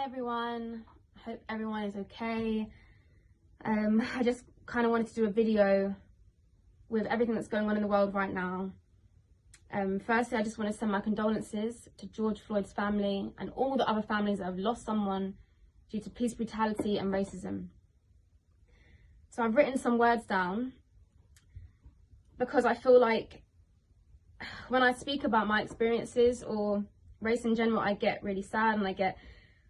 everyone, I hope everyone is okay. I just kind of wanted to do a video with everything that's going on in the world right now. Firstly, I just want to send my condolences to George Floyd's family and all the other families that have lost someone due to police brutality and racism. So I've written some words down because I feel like when I speak about my experiences or race in general, I get really sad and I get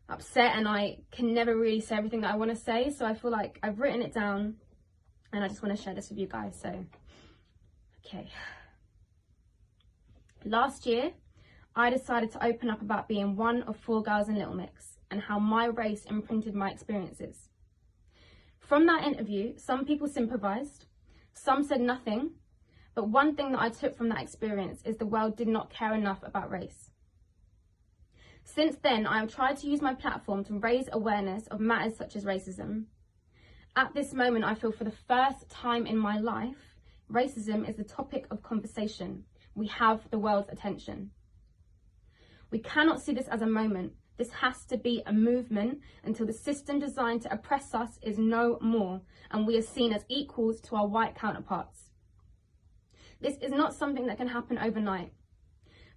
upset and I can never really say everything that I want to say. So I feel like I've written it down and I just want to share this with you guys. So, okay. Last year, I decided to open up about being one of 4 girls in Little Mix and how my race imprinted my experiences. From that interview, some people sympathised, some said nothing, but one thing that I took from that experience is the world did not care enough about race. Since then, I have tried to use my platform to raise awareness of matters such as racism. At this moment, I feel for the first time in my life, racism is the topic of conversation. We have the world's attention. We cannot see this as a moment. This has to be a movement until the system designed to oppress us is no more and we are seen as equals to our white counterparts. This is not something that can happen overnight.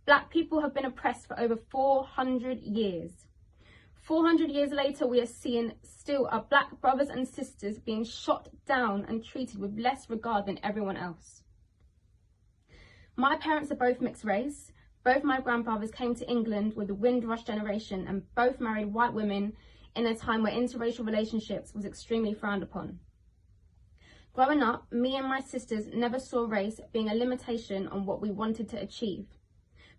Black people have been oppressed for over 400 years. 400 years later, we are seeing still our black brothers and sisters being shot down and treated with less regard than everyone else. My parents are both mixed race. Both my grandfathers came to England with the Windrush generation and both married white women in a time where interracial relationships was extremely frowned upon. Growing up, me and my sisters never saw race being a limitation on what we wanted to achieve.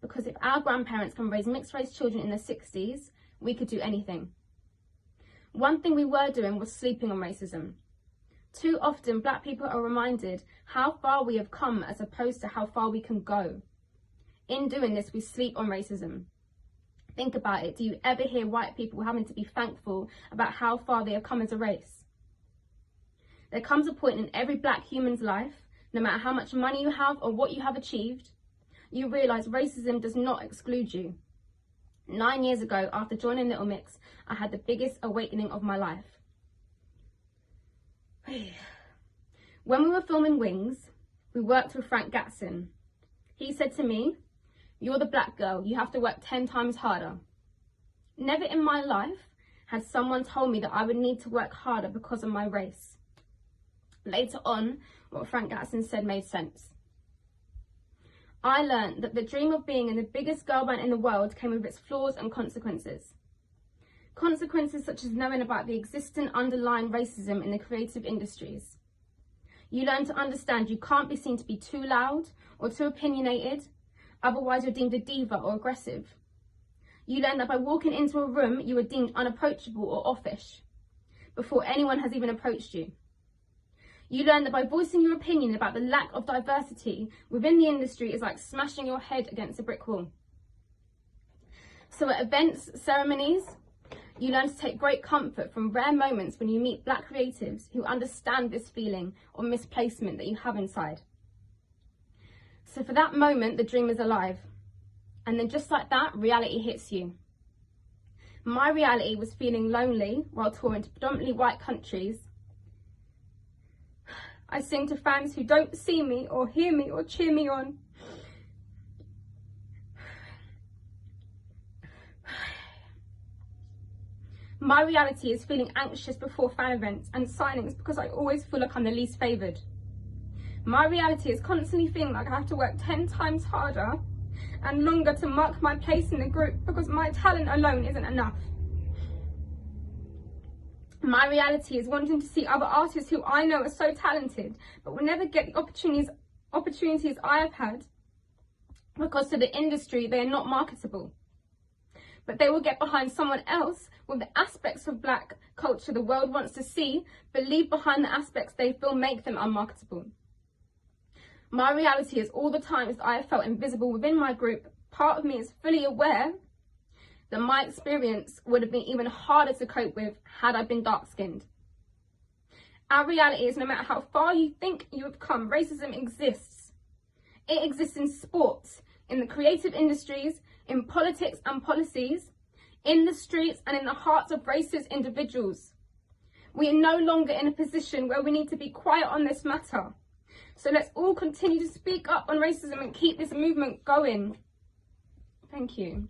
Because if our grandparents can raise mixed race children in the 60s, we could do anything. One thing we were doing was sleeping on racism. Too often, black people are reminded how far we have come as opposed to how far we can go. In doing this, we sleep on racism. Think about it. Do you ever hear white people having to be thankful about how far they have come as a race? There comes a point in every black human's life, no matter how much money you have or what you have achieved, you realise racism does not exclude you. 9 years ago, after joining Little Mix, I had the biggest awakening of my life. When we were filming Wings, we worked with Frank Gatson. He said to me, "You're the black girl, you have to work 10 times harder." Never in my life had someone told me that I would need to work harder because of my race. Later on, what Frank Gatson said made sense. I learned that the dream of being in the biggest girl band in the world came with its flaws and consequences. Consequences such as knowing about the existing underlying racism in the creative industries. You learn to understand you can't be seen to be too loud or too opinionated, otherwise you're deemed a diva or aggressive. You learn that by walking into a room, you are deemed unapproachable or offish before anyone has even approached you. You learn that by voicing your opinion about the lack of diversity within the industry is like smashing your head against a brick wall. So at events, ceremonies, you learn to take great comfort from rare moments when you meet black creatives who understand this feeling of misplacement that you have inside. So for that moment, the dream is alive. And then just like that, reality hits you. My reality was feeling lonely while touring to predominantly white countries. I sing to fans who don't see me or hear me or cheer me on. My reality is feeling anxious before fan events and signings because I always feel like I'm the least favoured. My reality is constantly feeling like I have to work 10 times harder and longer to mark my place in the group because my talent alone isn't enough. My reality is wanting to see other artists who I know are so talented but will never get the opportunities I have had because to the industry they are not marketable. But they will get behind someone else with the aspects of black culture the world wants to see, but leave behind the aspects they feel make them unmarketable. My reality is all the times that I have felt invisible within my group, part of me is fully aware that my experience would have been even harder to cope with had I been dark-skinned. Our reality is no matter how far you think you have come, racism exists. It exists in sports, in the creative industries, in politics and policies, in the streets and in the hearts of racist individuals. We are no longer in a position where we need to be quiet on this matter. So let's all continue to speak up on racism and keep this movement going. Thank you.